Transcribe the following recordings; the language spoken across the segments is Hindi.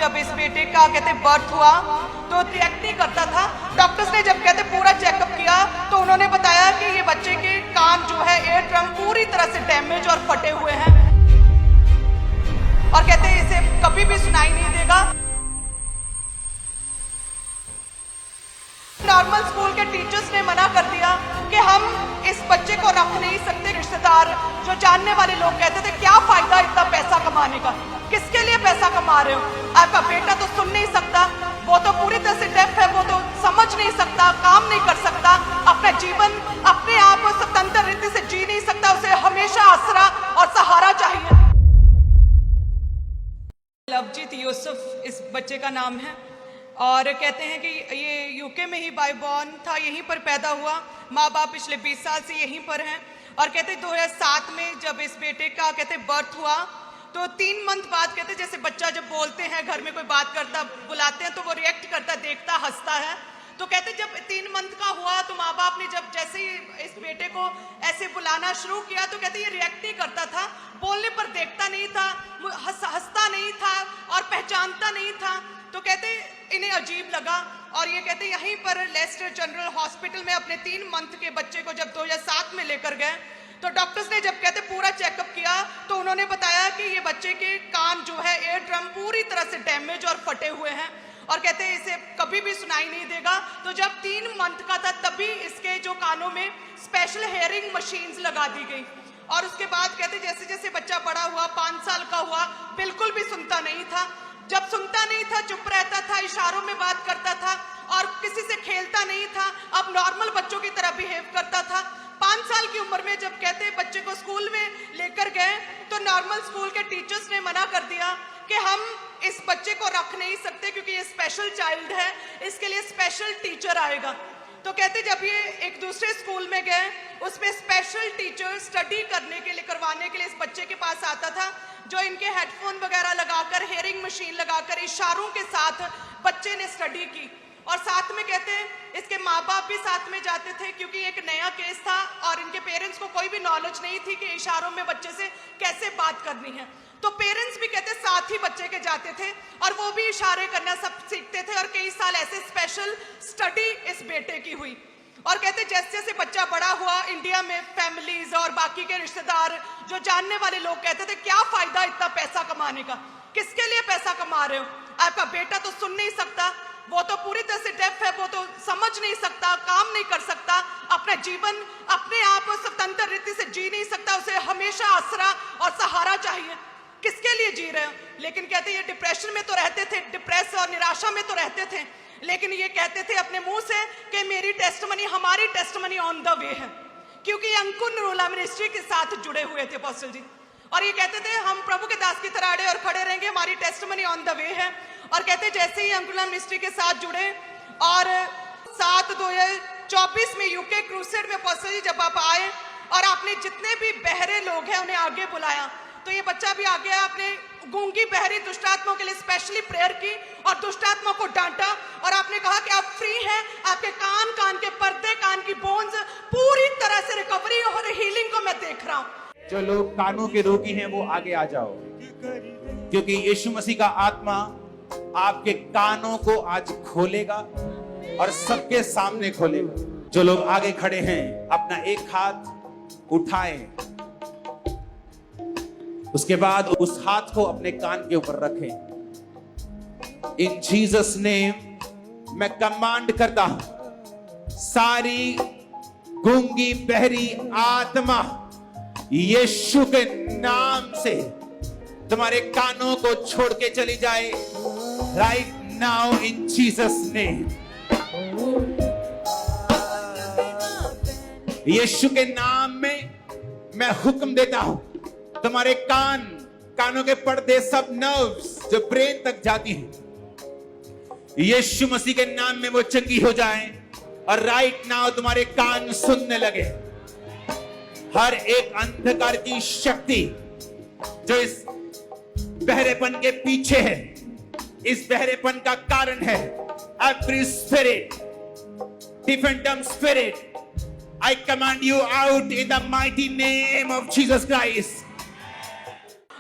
जब इस बेटे का कहते बर्थ हुआ तो रिएक्ट नहीं करता था। डॉक्टर्स ने जब कहते पूरा चेकअप किया तो उन्होंने बताया कि ये बच्चे के कान जो है एयर ड्रम पूरी तरह से डैमेज और फटे हुए हैं और कहते हैं इसे कभी भी सुनाई नहीं देगा। नॉर्मल स्कूल के टीचर्स ने मना कर दिया कि हम इस बच्चे को रख नहीं सकते। रिश्तेदार जो जानने वाले लोग कहते थे क्या फायदा इतना पैसा कमाने का, किसके लिए पैसा कमा रहे हो, आपका बेटा तो सुन नहीं सकता, वो तो पूरी तरह से डेफ है, वो तो समझ नहीं सकता, काम नहीं कर सकता, अपना जीवन अपने आप स्वतंत्र रीति से जी नहीं सकता, उसे हमेशा आसरा और सहारा चाहिए। लवजीत यूसुफ इस बच्चे का नाम है और कहते हैं कि ये यूके में ही बाय बॉर्न था, यहीं पर पैदा हुआ, माँ बाप पिछले 20 साल से यहीं पर हैं और कहते हैं 2007 में जब इस बेटे का कहते बर्थ हुआ तो 3 मंथ बाद कहते जैसे बच्चा जब बोलते हैं, घर में कोई बात करता बुलाते हैं तो वो रिएक्ट करता, देखता, हंसता है। तो कहते जब 3 मंथ का हुआ तो माँ बाप ने जब जैसे ही इस बेटे को ऐसे बुलाना शुरू किया तो कहते ये रिएक्ट ही करता था, बोलने पर देखता नहीं था, हंसता नहीं था और पहचानता नहीं था। तो कहते इन्हें अजीब लगा और ये कहते यहीं पर लेस्टर जनरल हॉस्पिटल में अपने 3 मंथ के बच्चे को जब 2007 में लेकर गए तो डॉक्टर्स ने जब कहते पूरा चेकअप किया तो उन्होंने बताया कि ये बच्चे के कान जो है एयर ड्रम पूरी तरह से डैमेज और फटे हुए हैं और कहते इसे कभी भी सुनाई नहीं देगा। तो जब 3 मंथ का था तभी इसके जो कानों में स्पेशल हेयरिंग मशीन्स लगा दी गई और उसके बाद कहते जैसे जैसे बच्चा बड़ा हुआ, 5 साल का हुआ, बिल्कुल भी सुनता नहीं था। जब सुनता नहीं था चुप रहता था, इशारों में बात करता था और किसी से खेलता नहीं था, अब नॉर्मल बच्चों की तरह बिहेव करता था। 5 साल की उम्र में जब कहते बच्चे को स्कूल में लेकर गए तो नॉर्मल स्कूल के टीचर्स ने मना कर दिया कि हम इस बच्चे को रख नहीं सकते क्योंकि ये स्पेशल चाइल्ड है, इसके लिए स्पेशल टीचर आएगा। तो कहते जब ये एक दूसरे स्कूल में गए उसमें स्पेशल टीचर स्टडी करवाने के लिए इस बच्चे के पास आता था, जो इनके हेडफोन वगैरह लगाकर, हेयरिंग मशीन लगाकर इशारों के साथ बच्चे ने स्टडी की और साथ में कहते हैं इसके माँ बाप भी साथ में जाते थे क्योंकि एक नया केस था और इनके पेरेंट्स को कोई भी नॉलेज नहीं थी कि इशारों में बच्चे से कैसे बात करनी है। तो पेरेंट्स भी कहते साथ ही बच्चे के जाते थे और वो भी इशारे करना सब सीखते थे और कई साल ऐसे स्पेशल स्टडी इस बेटे की हुई। और कहते जैसे जैसे बच्चा बड़ा हुआ इंडिया में फैमिलीज और बाकी के रिश्तेदार जो जानने वाले लोग कहते थे क्या फायदा इतना पैसा कमाने का, किसके लिए पैसा कमा रहे हो, आपका बेटा तो सुन नहीं सकता, वो तो पूरी तरह से डेफ है, वो तो समझ नहीं सकता, काम नहीं कर सकता, अपना जीवन अपने आप स्वतंत्र रीति से जी नहीं सकता, उसे हमेशा आसरा और सहारा चाहिए। किसके लिए जी रहे हो? लेकिन कहते ये डिप्रेशन में तो रहते थे, डिप्रेस और निराशा में तो रहते थे, लेकिन ये कहते थे अपने मुंह से कि मेरी टेस्टमनी, हमारी टेस्टमनी ऑन द वे है, क्योंकि अंकुर नरूला मिनिस्ट्री के साथ जुड़े हुए थे अपोस्टल जी और ये कहते थे हम प्रभु के दास की तरह अड़े और खड़े रहेंगे, हमारी टेस्टमनी ऑन द वे है। और कहते जैसे ही अंकुर मिनिस्ट्री के साथ जुड़े और 7/2024 में यूके क्रूसेड में अपोस्टल जी जब आप आए और आपने जितने भी बहरे लोग हैं उन्हें आगे बुलाया तो ये बच्चा भी आ गया, आपने गूंगी बहरी दुष्टात्माओं के लिए स्पेशली प्रेयर की और दुष्टात्मा को डांटा और आपने कहा कि आप फ्री हैं, आपके कान के पर्दे, कान की बोन्स पूरी तरह से रिकवरी और हीलिंग को मैं देख रहा हूं। जो लोग कानों के रोगी हैं वो आगे आ जाओ, क्योंकि यीशु मसीह का आत्मा आपके कानों को आज खोलेगा और सबके सामने खोलेगा। जो लोग आगे खड़े हैं अपना एक हाथ उठाएं, उसके बाद उस हाथ को अपने कान के ऊपर रखें। इन जीसस नेम मैं कमांड करता हूं, सारी गूंगी बहरी आत्मा यीशु के नाम से तुम्हारे कानों को छोड़ के चली जाए right now in Jesus name. यीशु के नाम में मैं हुक्म देता हूं, तुम्हारे कानों के पर्दे, सब नर्व्स जो ब्रेन तक जाती हैं, यीशु मसीह के नाम में वो चंगी हो जाएं और राइट नाउ तुम्हारे कान सुनने लगे। हर एक अंधकार की शक्ति जो इस बहरेपन के पीछे है, इस बहरेपन का कारण है, every spirit, different spirit, I command you out in the mighty name of Jesus Christ.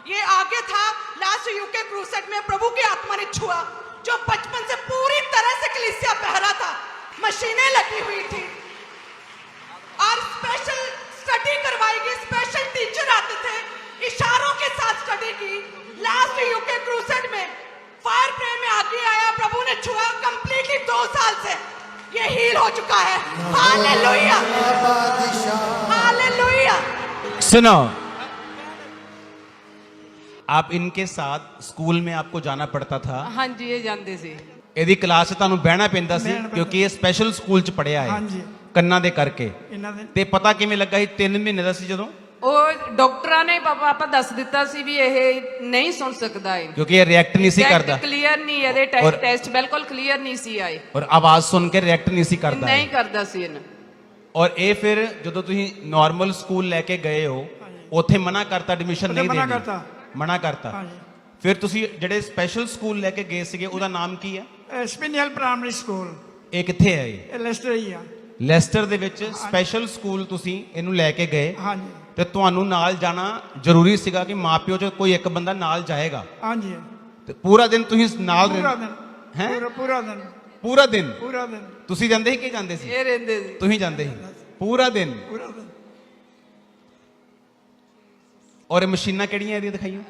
ये आगे था लास्ट यूके क्रूसेड में प्रभु की आत्मा ने छू छुआ जो बचपन से पूरी तरह से कलीसिया पहरा था, मशीनें लगी हुई थी और स्पेशल स्टडी करवाई गई, स्पेशल टीचर आते थे, इशारों के साथ स्टडी की। लास्ट यूके क्रूसेड में फायर प्रे में आगे आया, प्रभु ने छुआ, कंप्लीटली 2 साल से ये हील हो चुका है। Hallelujah, hallelujah. सुनो, आप इनके साथ स्कूल में आपको जाना पड़ता था। हाँ जी, ये जानते सी। ਇਹਦੀ ਕਲਾਸ 'ਚ ਤੁਹਾਨੂੰ ਬਹਿਣਾ ਪੈਂਦਾ ਸੀ ਕਿਉਂਕਿ ਇਹ ਸਪੈਸ਼ਲ ਸਕੂਲ 'ਚ ਪੜਿਆ ਹੈ ਹਾਂਜੀ। ਕੰਨਾਂ ਦੇ ਕਰਕੇ। ਇਹਨਾਂ ਦੇ ਤੇ ਪਤਾ ਕਿਵੇਂ ਲੱਗਾ ਸੀ 3 ਮਹੀਨੇ ਦਾ ਸੀ ਜਦੋਂ? ਉਹ ਡਾਕਟਰਾਂ ਨੇ ਪਾਪਾ ਦੱਸ ਦਿੱਤਾ ਸੀ ਵੀ ਇਹ ਨਹੀਂ ਸੁਣ ਸਕਦਾ ਹੈ, ਕਿਉਂਕਿ ਇਹ ਰਿਐਕਟ ਨਹੀਂ ਸੀ ਕਰਦਾ ਕਲੀਅਰ ਨਹੀਂ, ਇਹਦੇ ਔਰ- ਟੈਸਟ ਬਿਲਕੁਲ ਕਲੀਅਰ ਨਹੀਂ ਸੀ ਆਏ, ਔਰ ਆਵਾਜ਼ ਸੁਣ ਕੇ ਰਿਐਕਟ ਨਹੀਂ ਸੀ ਕਰਦਾ ਨਹੀਂ ਕਰਦਾ ਸੀ ਇਹਨਾਂ। ਔਰ ਇਹ ਫਿਰ ਜਦੋਂ ਤੁਸੀਂ ਨਾਰਮਲ ਸਕੂਲ ਲੈ ਕੇ ਗਏ ਹੋ ਉੱਥੇ ਮਨਾ ਕਰਤਾ ਐਡਮਿਸ਼ਨ ਉੱਥੇ ਨਹੀਂ ਮਨਾ ਦੇਣੀ, ਕਰਤਾ। ਮਨਾ ਕਰਤਾ। ਹਾਂਜੀ। ਫਿਰ ਤੁਸੀਂ ਜਿਹੜੇ ਸਪੈਸ਼ਲ ਸਕੂਲ ਲੈ ਕੇ ਗਏ ਸੀਗੇ ਉਹਦਾ ਨਾਮ ਕੀ ਹੈ? ਸਪਿਨਿਅਲ ਪ੍ਰਾਇਮਰੀ ਸਕੂਲ, ਇਹ ਕਿੱਥੇ ਹੈ? ਇਹ ਇਹ ਲੈਸਟਰ ਹੀ ਆ। ਲੈਸਟਰ ਦੇ ਵਿੱਚ ਸਪੈਸ਼ਲ ਸਕੂਲ ਤੁਸੀਂ ਇਹਨੂੰ ਲੈ ਕੇ ਗਏ ਹਾਂਜੀ ਤੇ ਤੁਹਾਨੂੰ ਨਾਲ ਜਾਣਾ ਜ਼ਰੂਰੀ ਸੀਗਾ ਕਿ ਮਾਪਿਓ ਚ ਕੋਈ ਇੱਕ ਬੰਦਾ ਨਾਲ ਜਾਏਗਾ ਹਾਂਜੀ। ਤੇ ਪੂਰਾ ਦਿਨ ਤੁਸੀਂ ਨਾਲ ਪੂਰਾ ਰਹਿਣਾ ਦਿਨ, ਹੈਂ? ਪੂਰਾ ਦਿਨ, ਪੂਰਾ ਦਿਨ ਪੂਰਾ ਦਿਨ, ਤੁਸੀਂ ਜਾਂਦੇ ਸੀ ਕਿ ਜਾਂਦੇ ਸੀ? ਇਹ ਰਹਿੰਦੇ ਸੀ। ਤੁਸੀਂ ਜਾਂਦੇ ਸੀ ਪੂਰਾ ਦਿਨ। ਪੂਰਾ ਦਿਨ। ਔਰ ਇਹ ਮਸ਼ੀਨਾਂ ਕਿਹੜੀਆਂ ਇਹਦੀਆਂ ਦਿਖਾਈਆਂ?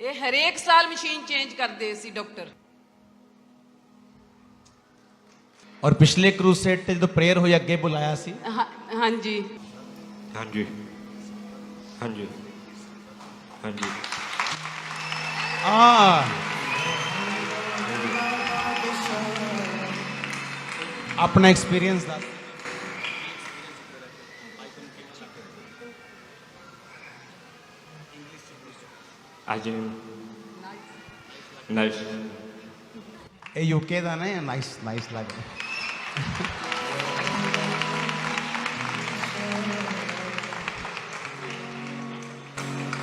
ਇਹ ਹਰੇਕ ਸਾਲ ਮਸ਼ੀਨ ਚੇਂਜ ਕਰਦੇ ਸੀ ਡਾਕਟਰ। ਔਰ ਪਿਛਲੇ ਕਰੂਸੇਡ ਤੇ ਜਦੋਂ ਪ੍ਰੇਅਰ ਹੋਈ ਅੱਗੇ ਬੁਲਾਇਆ ਸੀ। ਹਾਂਜੀ ਹਾਂਜੀ ਹਾਂਜੀ ਹਾਂਜੀ ਆ ਆਪਣਾ ਐਕਸਪੀਰੀਅੰਸ ਦੱਸ। ਅੱਜ ਨਾਈਸ ਇਹ ਯੂਕੇ ਦਾ ਨਾ ਨਾਈਸ ਨਾਈਸ ਲੱਗ ਰਿਹਾ।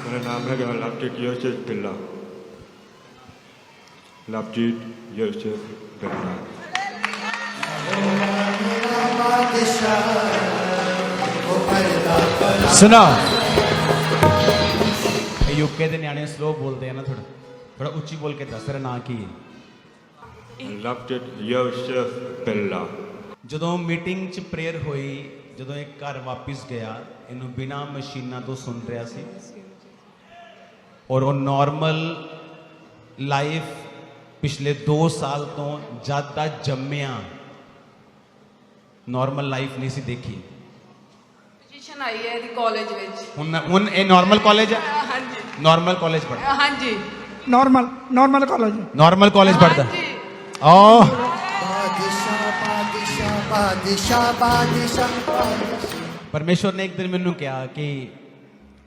ਮੇਰਾ ਨਾਮ ਹੈਗਾ ਲਵਜੀਤ ਯੋਸੇਫ ਬਿੱਲਾ। ਲਵਜੀਤ ਯੋਸੇਫ ਬਿੱਲਾ। ਸੁਣਾ, ਇਹ ਯੂਕੇ ਦੇ ਨਿਆਣੇ ਸਲੋ ਬੋਲਦੇ ਆ ਨਾ, ਥੋੜਾ ਉੱਚੀ ਬੋਲ ਕੇ ਦੱਸ ਤੇਰਾ ਨਾਂ ਕੀ ਹੈ? ਲਵਜੀਤ ਯੋਸੇਫ ਬਿੱਲਾ। ਜਦੋਂ ਮੀਟਿੰਗ 'ਚ ਪ੍ਰੇਅਰ ਹੋਈ, ਜਦੋਂ ਇਹ ਘਰ ਵਾਪਿਸ ਗਿਆ, ਇਹਨੂੰ ਬਿਨਾ ਮਸ਼ੀਨਾਂ ਤੋਂ ਸੁਣ ਰਿਹਾ ਸੀ ਔਰ ਉਹ ਨਾਰਮਲ ਲਾਈਫ ਪਿਛਲੇ 2 ਸਾਲ ਤੋਂ ਜਦ ਦਾ ਜੰਮਿਆ ਨਾਰਮਲ ਲਾਈਫ ਨਹੀਂ ਸੀ ਦੇਖੀ। ਪੋਜੀਸ਼ਨ ਆਈ ਹੈ ਇਹਦੀ ਕਾਲਜ ਵਿੱਚ। ਹੁਣ ਇਹ ਨਾਰਮਲ ਕਾਲਜ ਹੈ, ਹਾਂਜੀ ਨਾਰਮਲ ਕਾਲਜ ਪੜ੍ਹਦਾ, ਹਾਂਜੀ ਨਾਰਮਲ ਕਾਲਜ। ਨਾਰਮਲ ਕਾਲਜ ਪੜ੍ਹਦਾ। ਹਾਂਜੀ। ਓ परमेश्वर ने एक दिन मैनू कहा कि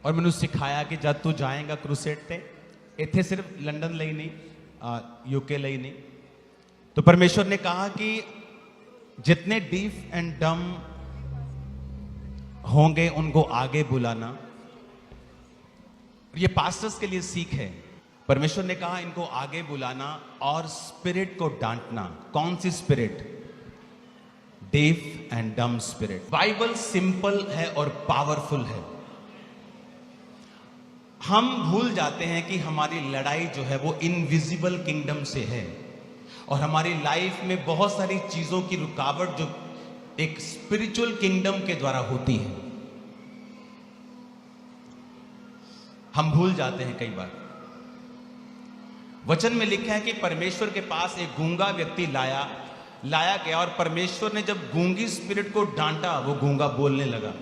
और मैनू सिखाया कि जब तू जाएगा क्रूसेड ते इत्थे सिर्फ लंदन ਲਈ नहीं यूके ਲਈ नहीं, तो परमेश्वर ने कहा कि जितने डीफ एंड डम होंगे उनको आगे बुलाना। ये पास्टर्स के लिए सीख है। परमेश्वर ने कहा इनको आगे बुलाना और स्पिरिट को डांटना। कौन सी स्पिरिट? डेफ एंड डम स्पिरिट। बाइबल सिंपल है और पावरफुल है। हम भूल जाते हैं कि हमारी लड़ाई जो है वो इनविजिबल किंगडम से है और हमारी लाइफ में बहुत सारी चीजों की रुकावट जो एक स्पिरिचुअल किंगडम के द्वारा होती है, हम भूल जाते हैं कई बार। वचन में लिखा है कि परमेश्वर के पास एक गूंगा व्यक्ति लाया गया और परमेश्वर ने जब गूंगी स्पिरिट को डांटा, वो गूंगा बोलने लगा।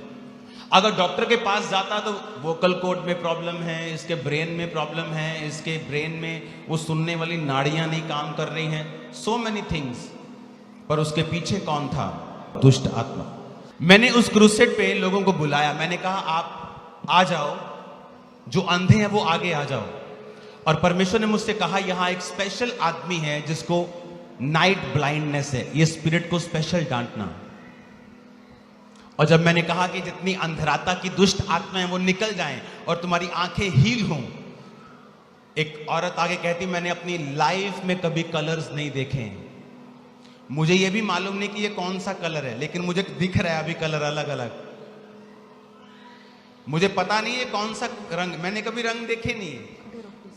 अगर डॉक्टर के पास जाता तो वोकल कॉर्ड में प्रॉब्लम है, इसके ब्रेन में प्रॉब्लम है, इसके ब्रेन में वो सुनने वाली नाड़ियां नहीं काम कर रही हैं, सो मेनी थिंग्स। पर उसके पीछे कौन था? दुष्ट आत्मा। मैंने उस क्रूसेड पे लोगों को बुलाया, मैंने कहा आप आ जाओ, जो अंधे हैं वो आगे आ जाओ। और परमेश्वर ने मुझसे कहा यहां एक स्पेशल आदमी है जिसको नाइट ब्लाइंडनेस है, ये स्पिरिट को स्पेशल डांटना। और जब मैंने कहा कि जितनी अंधराता की दुष्ट आत्मा है वो निकल जाएं और तुम्हारी आंखें हील हों, एक औरत आगे कहती मैंने अपनी लाइफ में कभी कलर्स नहीं देखे हैं, मुझे ये भी मालूम नहीं कि ये कौन सा कलर है, लेकिन मुझे दिख रहा है अभी कलर अलग अलग। मुझे पता नहीं है कौन सा रंग, मैंने कभी रंग देखे नहीं है,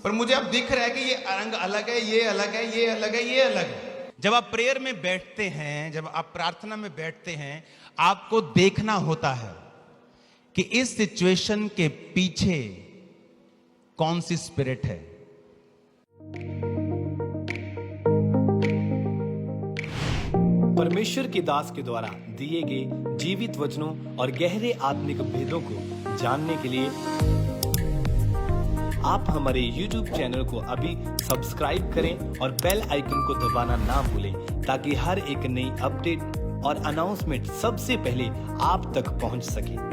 पर मुझे अब दिख रहा है कि ये रंग अलग है, ये अलग है, ये अलग है, ये अलग है। जब आप प्रेयर में बैठते हैं, जब आप प्रार्थना में बैठते हैं, आपको देखना होता है कि इस सिचुएशन के पीछे कौन सी स्पिरिट है। परमेश्वर के दास के द्वारा दिए गए जीवित वचनों और गहरे आत्मिक भेदों को जानने के लिए आप हमारे YouTube चैनल को अभी सब्सक्राइब करें और बेल आइकन को दबाना ना भूलें, ताकि हर एक नई अपडेट और अनाउंसमेंट सबसे पहले आप तक पहुंच सके।